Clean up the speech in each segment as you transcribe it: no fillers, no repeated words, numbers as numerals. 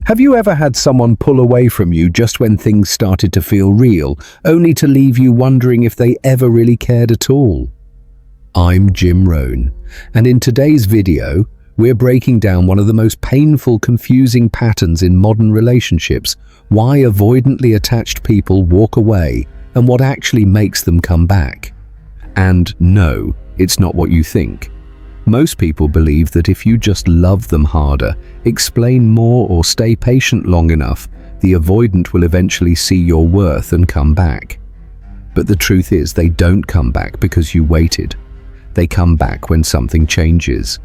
Have you ever had someone pull away from you just when things started to feel real, only to leave you wondering if they ever really cared at all? I'm Jim Rohn, and in today's video, we're breaking down one of the most painful, confusing patterns in modern relationships, why avoidantly attached people walk away, and what actually makes them come back. And no, it's not what you think. Most people believe that if you just love them harder, explain more, or stay patient long enough, the avoidant will eventually see your worth and come back. But the truth is, they don't come back because you waited. They come back when something changes,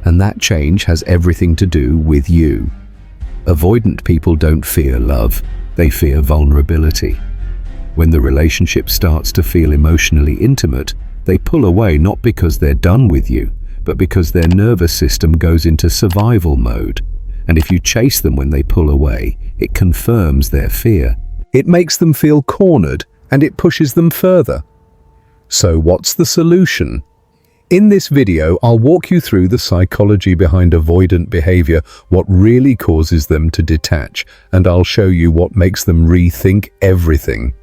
and that change has everything to do with you. Avoidant people don't fear love, they fear vulnerability. When the relationship starts to feel emotionally intimate, they pull away not because they're done with you, but because their nervous system goes into survival mode. And if you chase them when they pull away, it confirms their fear. It makes them feel cornered, and it pushes them further. So what's the solution? In this video, I'll walk you through the psychology behind avoidant behavior, what really causes them to detach, and I'll show you what makes them rethink everything.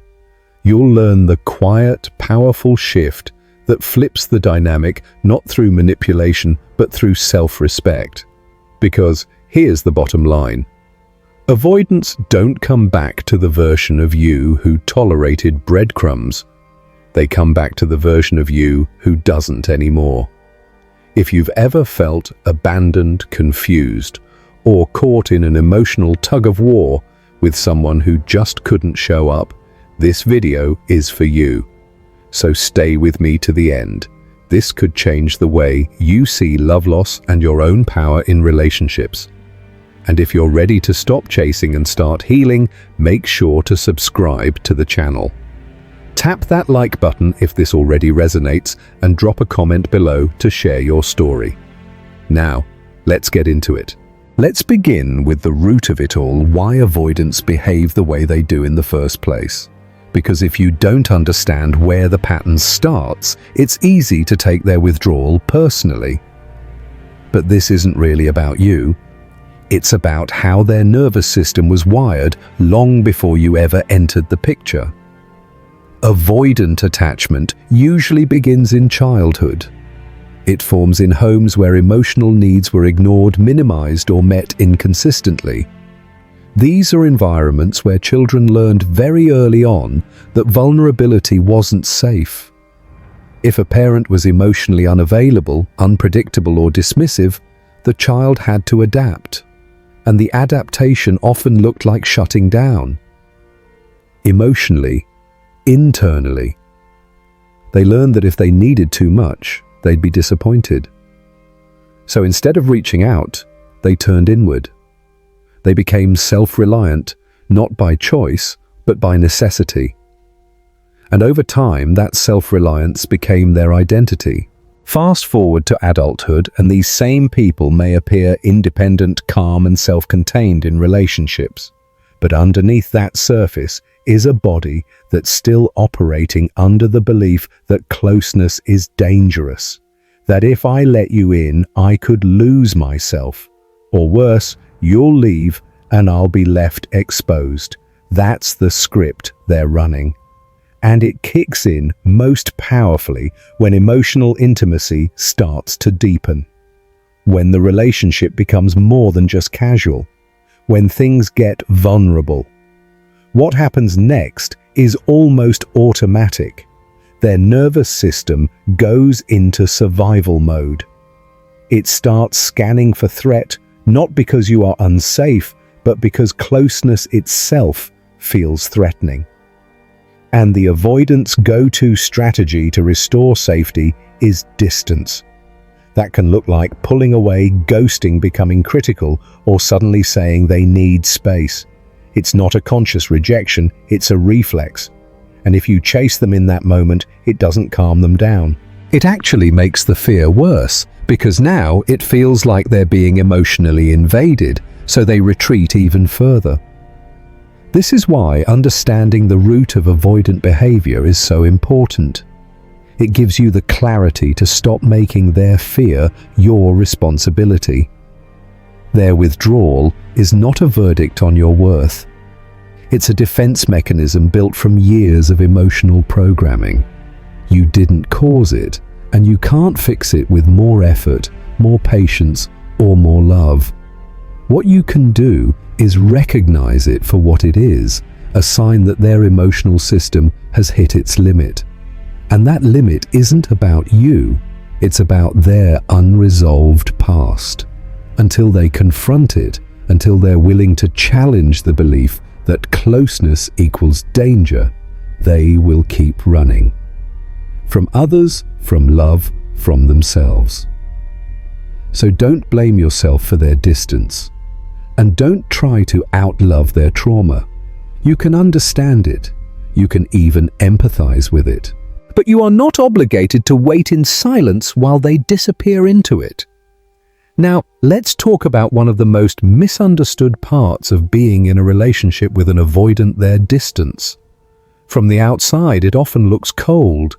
You'll learn the quiet, powerful shift that flips the dynamic, not through manipulation, but through self-respect. Because here's the bottom line. Avoidants don't come back to the version of you who tolerated breadcrumbs. They come back to the version of you who doesn't anymore. If you've ever felt abandoned, confused, or caught in an emotional tug-of-war with someone who just couldn't show up, this video is for you. So stay with me to the end. This could change the way you see love loss and your own power in relationships. And if you're ready to stop chasing and start healing, make sure to subscribe to the channel. Tap that like button if this already resonates, and drop a comment below to share your story. Now, let's get into it. Let's begin with the root of it all, why avoidants behave the way they do in the first place. Because if you don't understand where the pattern starts, it's easy to take their withdrawal personally. But this isn't really about you. It's about how their nervous system was wired long before you ever entered the picture. Avoidant attachment usually begins in childhood. It forms in homes where emotional needs were ignored, minimized, or met inconsistently. These are environments where children learned very early on that vulnerability wasn't safe. If a parent was emotionally unavailable, unpredictable, or dismissive, the child had to adapt, and the adaptation often looked like shutting down. Emotionally, internally, they learned that if they needed too much, they'd be disappointed. So instead of reaching out, they turned inward. They became self-reliant, not by choice, but by necessity. And over time, that self-reliance became their identity. Fast forward to adulthood, and these same people may appear independent, calm, and self-contained in relationships. But underneath that surface is a body that's still operating under the belief that closeness is dangerous. That if I let you in, I could lose myself. Or worse, you'll leave and I'll be left exposed. That's the script they're running. And it kicks in most powerfully when emotional intimacy starts to deepen. When the relationship becomes more than just casual. When things get vulnerable. What happens next is almost automatic. Their nervous system goes into survival mode. It starts scanning for threat, not because you are unsafe, but because closeness itself feels threatening. And the avoidant's go-to strategy to restore safety is distance. That can look like pulling away, ghosting, becoming critical, or suddenly saying they need space. It's not a conscious rejection, it's a reflex. And if you chase them in that moment, it doesn't calm them down. It actually makes the fear worse, because now it feels like they're being emotionally invaded, so they retreat even further. This is why understanding the root of avoidant behavior is so important. It gives you the clarity to stop making their fear your responsibility. Their withdrawal is not a verdict on your worth. It's a defense mechanism built from years of emotional programming. You didn't cause it, and you can't fix it with more effort, more patience, or more love. What you can do is recognize it for what it is, a sign that their emotional system has hit its limit. And that limit isn't about you, it's about their unresolved past. Until they confront it, until they're willing to challenge the belief that closeness equals danger, they will keep running. From others, from love, from themselves. So don't blame yourself for their distance. And don't try to outlove their trauma. You can understand it. You can even empathize with it. But you are not obligated to wait in silence while they disappear into it. Now, let's talk about one of the most misunderstood parts of being in a relationship with an avoidant: their distance. From the outside, it often looks cold.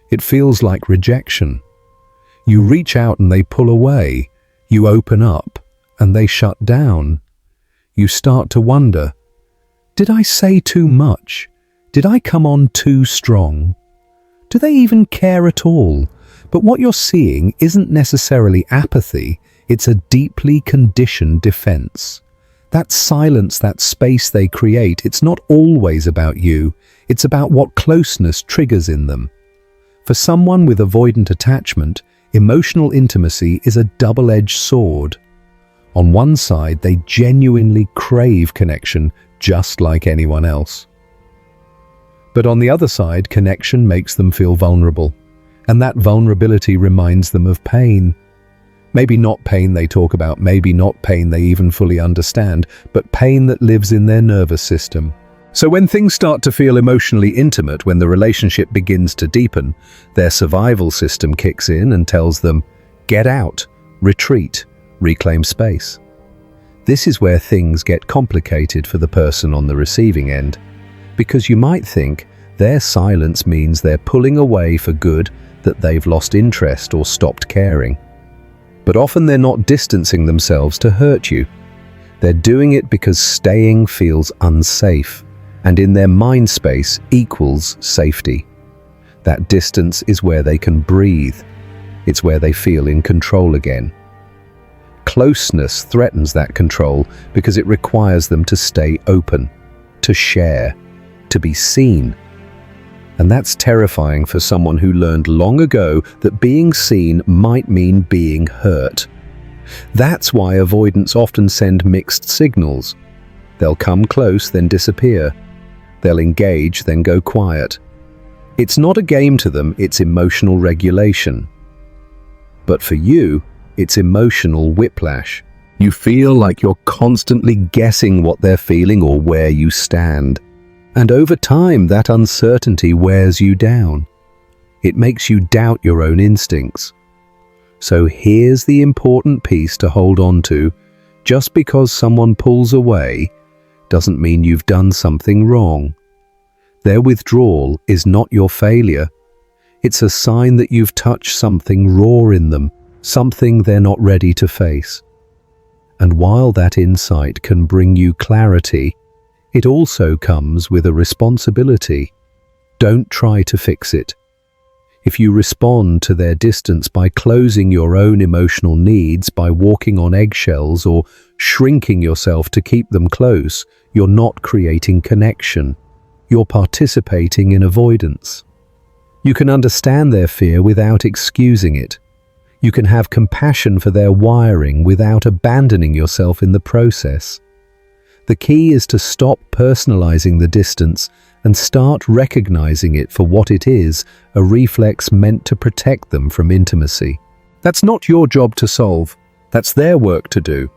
It feels like rejection. You reach out and they pull away. You open up and they shut down. You start to wonder, did I say too much? Did I come on too strong? Do they even care at all? But what you're seeing isn't necessarily apathy, it's a deeply conditioned defense. That silence, that space they create, it's not always about you, it's about what closeness triggers in them. For someone with avoidant attachment, emotional intimacy is a double-edged sword. On one side, they genuinely crave connection just like anyone else. But on the other side, connection makes them feel vulnerable, and that vulnerability reminds them of pain. Maybe not pain they talk about, maybe not pain they even fully understand, but pain that lives in their nervous system. So when things start to feel emotionally intimate, when the relationship begins to deepen, their survival system kicks in and tells them, get out, retreat, reclaim space. This is where things get complicated for the person on the receiving end, because you might think their silence means they're pulling away for good, that they've lost interest or stopped caring. But often they're not distancing themselves to hurt you. They're doing it because staying feels unsafe, and in their mind space equals safety. That distance is where they can breathe. It's where they feel in control again. Closeness threatens that control because it requires them to stay open, to share, to be seen. And that's terrifying for someone who learned long ago that being seen might mean being hurt. That's why avoidants often send mixed signals. They'll come close, then disappear. They'll engage, then go quiet. It's not a game to them, it's emotional regulation. But for you, it's emotional whiplash. You feel like you're constantly guessing what they're feeling or where you stand. And over time, that uncertainty wears you down. It makes you doubt your own instincts. So here's the important piece to hold on to. Just because someone pulls away doesn't mean you've done something wrong. Their withdrawal is not your failure. It's a sign that you've touched something raw in them, something they're not ready to face. And while that insight can bring you clarity, it also comes with a responsibility. Don't try to fix it. If you respond to their distance by closing your own emotional needs, by walking on eggshells or shrinking yourself to keep them close, you're not creating connection. You're participating in avoidance. You can understand their fear without excusing it. You can have compassion for their wiring without abandoning yourself in the process. The key is to stop personalizing the distance and start recognizing it for what it is, a reflex meant to protect them from intimacy. That's not your job to solve. That's their work to do.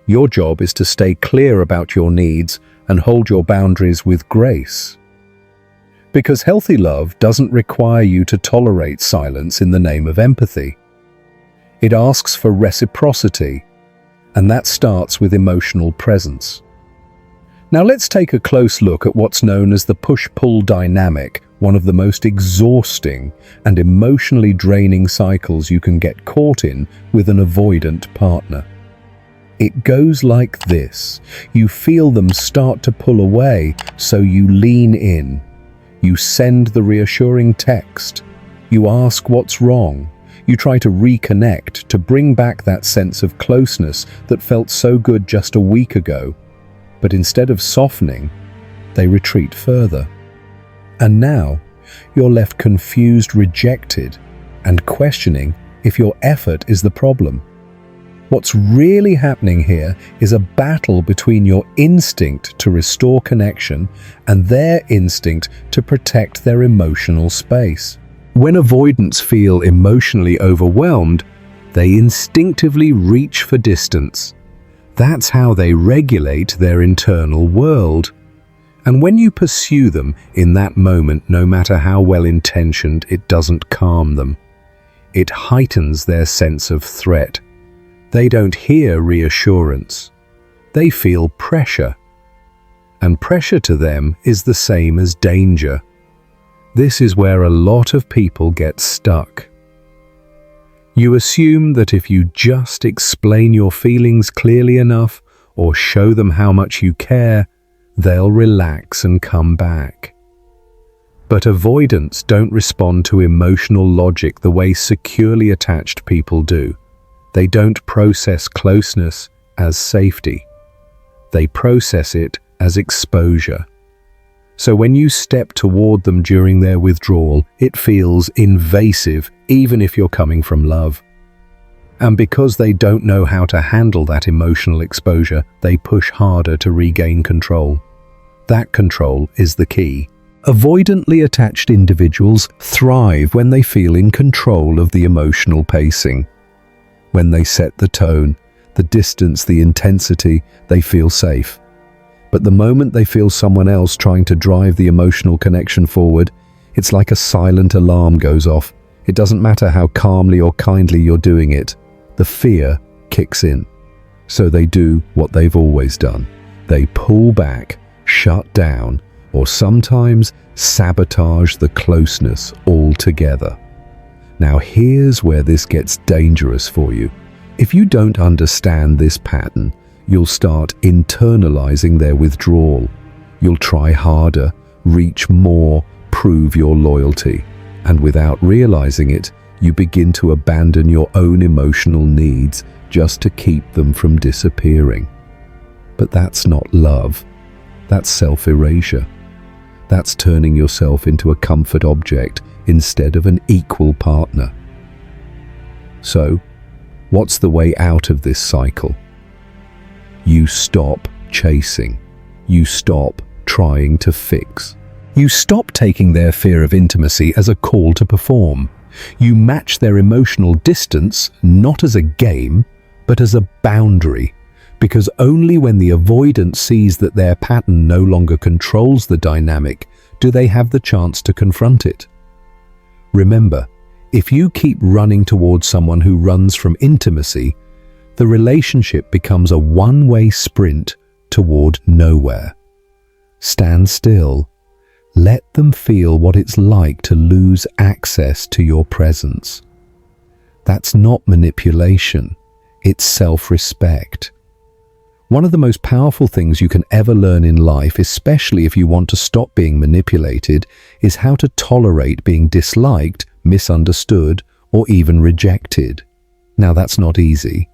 Your job is to stay clear about your needs and hold your boundaries with grace. Because healthy love doesn't require you to tolerate silence in the name of empathy. It asks for reciprocity, and that starts with emotional presence. Now let's take a close look at what's known as the push-pull dynamic, one of the most exhausting and emotionally draining cycles you can get caught in with an avoidant partner. It goes like this. You feel them start to pull away, so you lean in. You send the reassuring text. You ask what's wrong. You try to reconnect, to bring back that sense of closeness that felt so good just a week ago. But instead of softening, they retreat further. And now, you're left confused, rejected, and questioning if your effort is the problem. What's really happening here is a battle between your instinct to restore connection and their instinct to protect their emotional space. When avoidants feel emotionally overwhelmed, they instinctively reach for distance. That's how they regulate their internal world. And when you pursue them in that moment, no matter how well-intentioned, it doesn't calm them. It heightens their sense of threat. They don't hear reassurance. They feel pressure. And pressure to them is the same as danger. This is where a lot of people get stuck. You assume that if you just explain your feelings clearly enough or show them how much you care, they'll relax and come back. But avoidants don't respond to emotional logic the way securely attached people do. They don't process closeness as safety. They process it as exposure. So when you step toward them during their withdrawal, it feels invasive, even if you're coming from love. And because they don't know how to handle that emotional exposure, they push harder to regain control. That control is the key. Avoidantly attached individuals thrive when they feel in control of the emotional pacing. When they set the tone, the distance, the intensity, they feel safe. But the moment they feel someone else trying to drive the emotional connection forward, it's like a silent alarm goes off. It doesn't matter how calmly or kindly you're doing it. The fear kicks in. So they do what they've always done. They pull back, shut down, or sometimes sabotage the closeness altogether. Now here's where this gets dangerous for you. If you don't understand this pattern, you'll start internalizing their withdrawal. You'll try harder, reach more, prove your loyalty. And without realizing it, you begin to abandon your own emotional needs just to keep them from disappearing. But that's not love. That's self-erasure. That's turning yourself into a comfort object instead of an equal partner. So, what's the way out of this cycle? You stop chasing. You stop trying to fix. You stop taking their fear of intimacy as a call to perform. You match their emotional distance not as a game, but as a boundary. Because only when the avoidant sees that their pattern no longer controls the dynamic do they have the chance to confront it. Remember, if you keep running towards someone who runs from intimacy, the relationship becomes a one-way sprint toward nowhere. Stand still. Let them feel what it's like to lose access to your presence. That's not manipulation. It's self-respect. One of the most powerful things you can ever learn in life, especially if you want to stop being manipulated, is how to tolerate being disliked, misunderstood, or even rejected. Now that's not easy.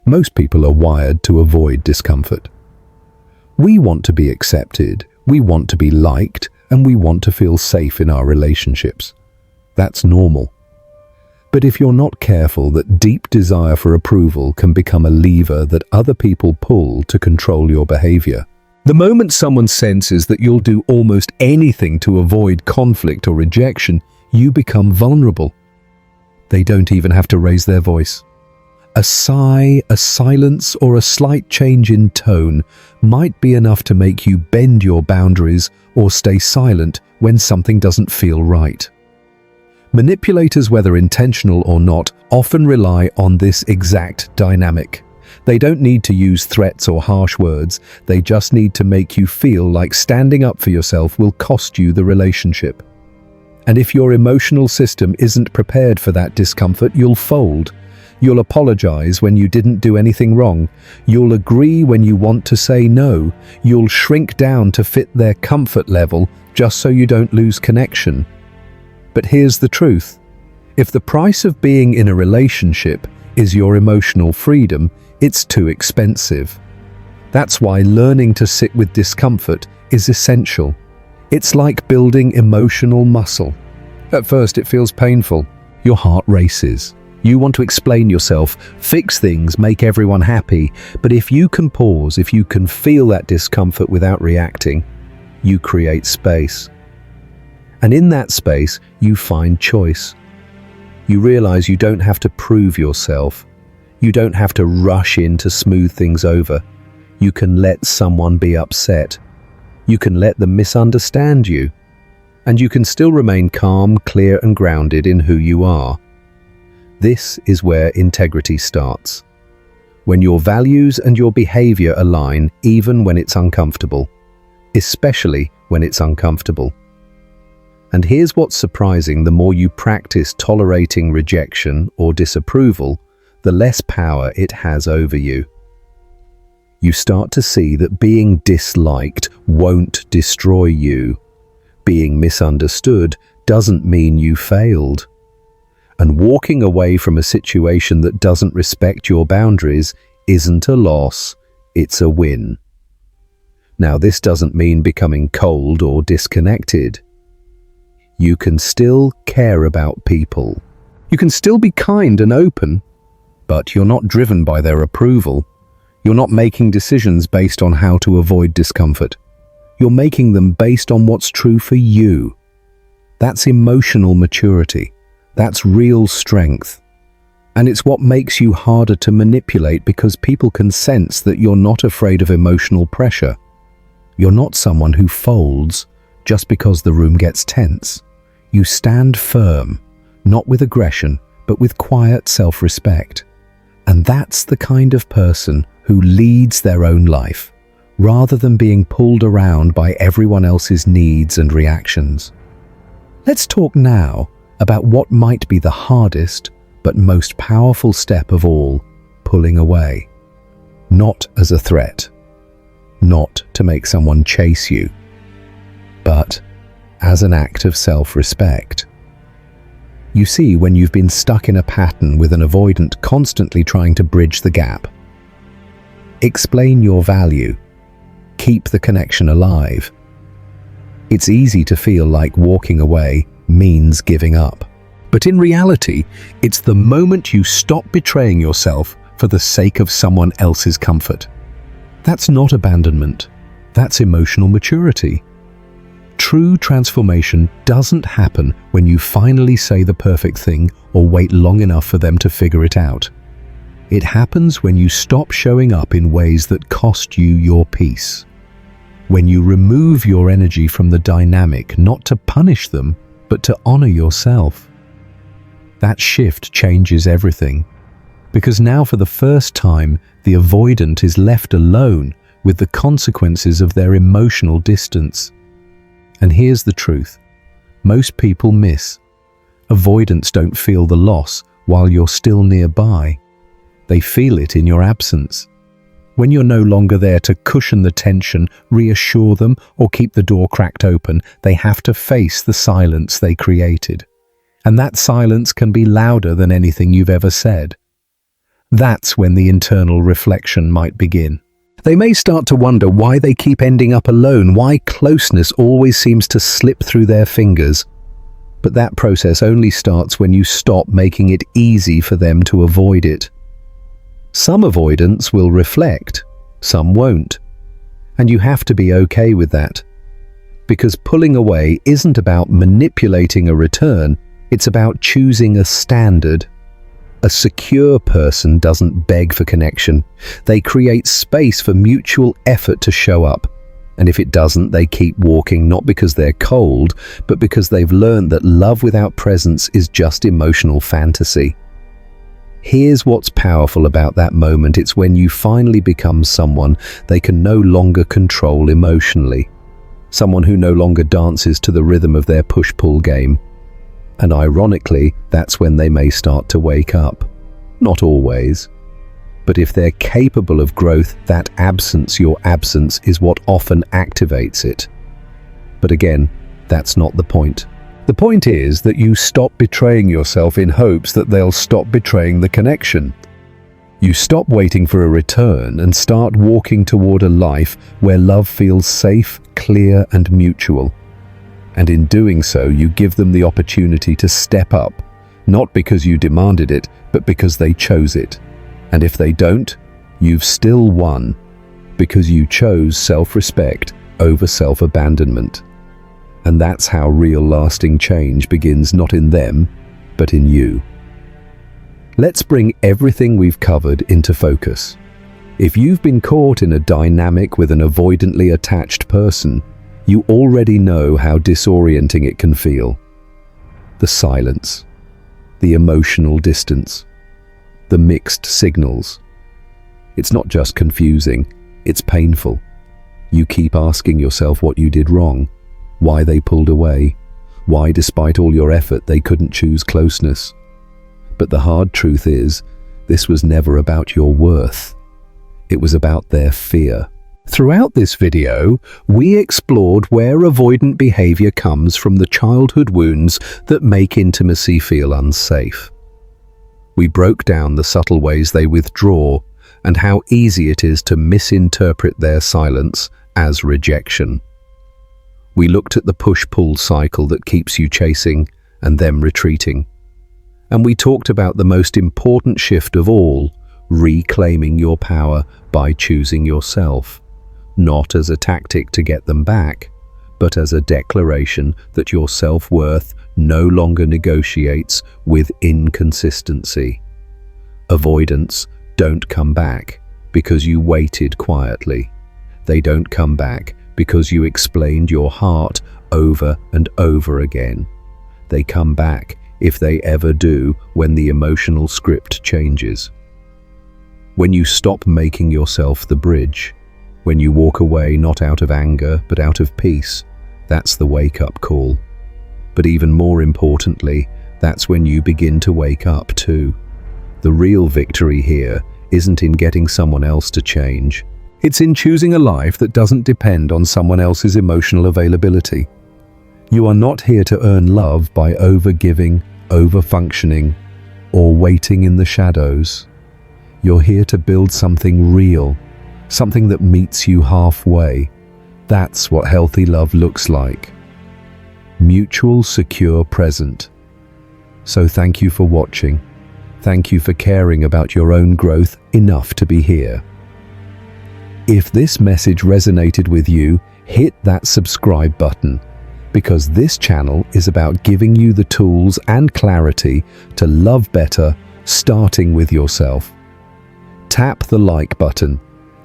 Most people are wired to avoid discomfort. We want to be accepted, we want to be liked, and we want to feel safe in our relationships. That's normal. But if you're not careful, that deep desire for approval can become a lever that other people pull to control your behavior. The moment someone senses that you'll do almost anything to avoid conflict or rejection, you become vulnerable. They don't even have to raise their voice. A sigh, a silence, or a slight change in tone might be enough to make you bend your boundaries or stay silent when something doesn't feel right. Manipulators, whether intentional or not, often rely on this exact dynamic. They don't need to use threats or harsh words. They just need to make you feel like standing up for yourself will cost you the relationship. And if your emotional system isn't prepared for that discomfort, you'll fold. You'll apologize when you didn't do anything wrong. You'll agree when you want to say no. You'll shrink down to fit their comfort level just so you don't lose connection. But here's the truth. If the price of being in a relationship is your emotional freedom, it's too expensive. That's why learning to sit with discomfort is essential. It's like building emotional muscle. At first it feels painful. Your heart races. You want to explain yourself, fix things, make everyone happy. But if you can pause, if you can feel that discomfort without reacting, you create space. And in that space, you find choice. You realize you don't have to prove yourself. You don't have to rush in to smooth things over. You can let someone be upset. You can let them misunderstand you. And you can still remain calm, clear, and grounded in who you are. This is where integrity starts. When your values and your behavior align, even when it's uncomfortable. Especially when it's uncomfortable. And here's what's surprising: the more you practice tolerating rejection or disapproval, the less power it has over you. You start to see that being disliked won't destroy you. Being misunderstood doesn't mean you failed. And walking away from a situation that doesn't respect your boundaries isn't a loss, it's a win. Now, this doesn't mean becoming cold or disconnected. You can still care about people. You can still be kind and open, but you're not driven by their approval. You're not making decisions based on how to avoid discomfort. You're making them based on what's true for you. That's emotional maturity. That's real strength. And it's what makes you harder to manipulate, because people can sense that you're not afraid of emotional pressure. You're not someone who folds just because the room gets tense. You stand firm, not with aggression, but with quiet self-respect. And that's the kind of person who leads their own life, rather than being pulled around by everyone else's needs and reactions. Let's talk now about what might be the hardest but most powerful step of all: pulling away. Not as a threat, not to make someone chase you, but as an act of self-respect. You see, when you've been stuck in a pattern with an avoidant constantly trying to bridge the gap, explain your value, keep the connection alive, it's easy to feel like walking away means giving up. But in reality, it's the moment you stop betraying yourself for the sake of someone else's comfort. That's not abandonment. That's emotional maturity. True transformation doesn't happen when you finally say the perfect thing or wait long enough for them to figure it out. It happens when you stop showing up in ways that cost you your peace. When you remove your energy from the dynamic, not to punish them, but to honor yourself. That shift changes everything, because now for the first time, the avoidant is left alone with the consequences of their emotional distance. And here's the truth: most people miss. Avoidants don't feel the loss while you're still nearby. They feel it in your absence. When you're no longer there to cushion the tension, reassure them, or keep the door cracked open, they have to face the silence they created. And that silence can be louder than anything you've ever said. That's when the internal reflection might begin. They may start to wonder why they keep ending up alone, why closeness always seems to slip through their fingers. But that process only starts when you stop making it easy for them to avoid it. Some avoidants will reflect, some won't. And you have to be okay with that. Because pulling away isn't about manipulating a return, it's about choosing a standard. A secure person doesn't beg for connection. They create space for mutual effort to show up. And if it doesn't, they keep walking, not because they're cold, but because they've learned that love without presence is just emotional fantasy. Here's what's powerful about that moment: it's when you finally become someone they can no longer control emotionally. Someone who no longer dances to the rhythm of their push-pull game. And ironically, that's when they may start to wake up. Not always. But if they're capable of growth, that absence, your absence, is what often activates it. But again, that's not the point. The point is that you stop betraying yourself in hopes that they'll stop betraying the connection. You stop waiting for a return and start walking toward a life where love feels safe, clear, and mutual. And in doing so, you give them the opportunity to step up, not because you demanded it, but because they chose it. And if they don't, you've still won, because you chose self-respect over self-abandonment. And that's how real lasting change begins, not in them, but in you. Let's bring everything we've covered into focus. If you've been caught in a dynamic with an avoidantly attached person, you already know how disorienting it can feel. The silence, the emotional distance, the mixed signals. It's not just confusing, it's painful. You keep asking yourself what you did wrong, why they pulled away, why despite all your effort they couldn't choose closeness. But the hard truth is, this was never about your worth. It was about their fear. Throughout this video, we explored where avoidant behavior comes from the childhood wounds that make intimacy feel unsafe. We broke down the subtle ways they withdraw and how easy it is to misinterpret their silence as rejection. We looked at the push-pull cycle that keeps you chasing and them retreating. And we talked about the most important shift of all, reclaiming your power by choosing yourself, not as a tactic to get them back, but as a declaration that your self-worth no longer negotiates with inconsistency. Avoidants don't come back because you waited quietly. They don't come back because you explained your heart over and over again. They come back, if they ever do, when the emotional script changes. When you stop making yourself the bridge, when you walk away not out of anger but out of peace, that's the wake-up call. But even more importantly, that's when you begin to wake up too. The real victory here isn't in getting someone else to change. It's in choosing a life that doesn't depend on someone else's emotional availability. You are not here to earn love by over-giving, over-functioning, or waiting in the shadows. You're here to build something real, something that meets you halfway. That's what healthy love looks like. Mutual, secure, present. So thank you for watching. Thank you for caring about your own growth enough to be here. If this message resonated with you, hit that subscribe button, because this channel is about giving you the tools and clarity to love better, starting with yourself. Tap the like button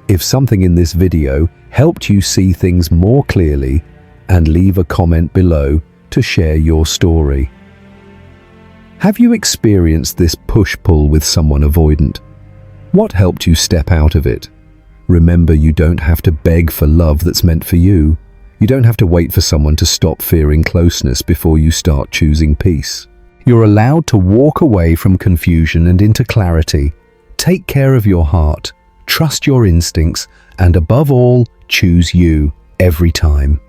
if something in this video helped you see things more clearly, and leave a comment below to share your story. Have you experienced this push-pull with someone avoidant? What helped you step out of it? Remember, you don't have to beg for love that's meant for you. You don't have to wait for someone to stop fearing closeness before you start choosing peace. You're allowed to walk away from confusion and into clarity. Take care of your heart, trust your instincts, and above all, choose you every time.